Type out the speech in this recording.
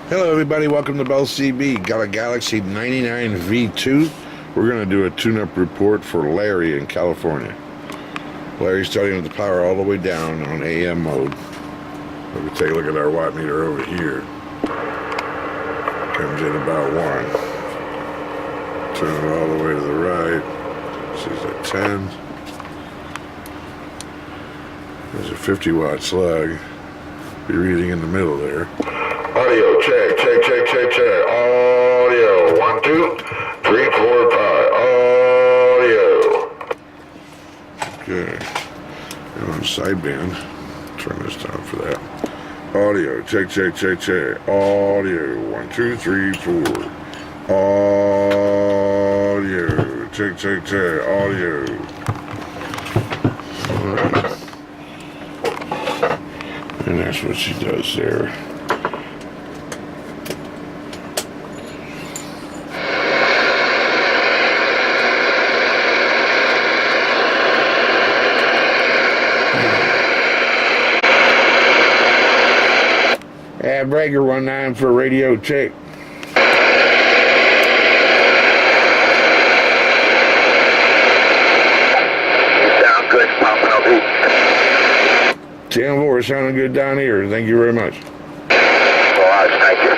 Hello everybody, welcome to Bell CB. Got a DX-99V2. We're going to do a tune-up report for Larry in California. Larry's starting with the power all the way down on AM mode. We can take a look at our watt meter over here. Comes in about 1. Turn it all the way to the right. She's at 10. There's a 50 watt slug. Be reading in the middle there. Audio check, check, check, check, check. Audio 1, 2, 3, 4, 5. Audio. Okay. And on sideband, turn this down for that. Audio check, check, check, check. Audio 1, 2, 3, 4. Audio check, check, check. Audio. And that's what she does there. Add breaker 19 for radio check. You sound good, pumping up heat. 10-4 sounding good down here. Thank you very much. All right, thank you.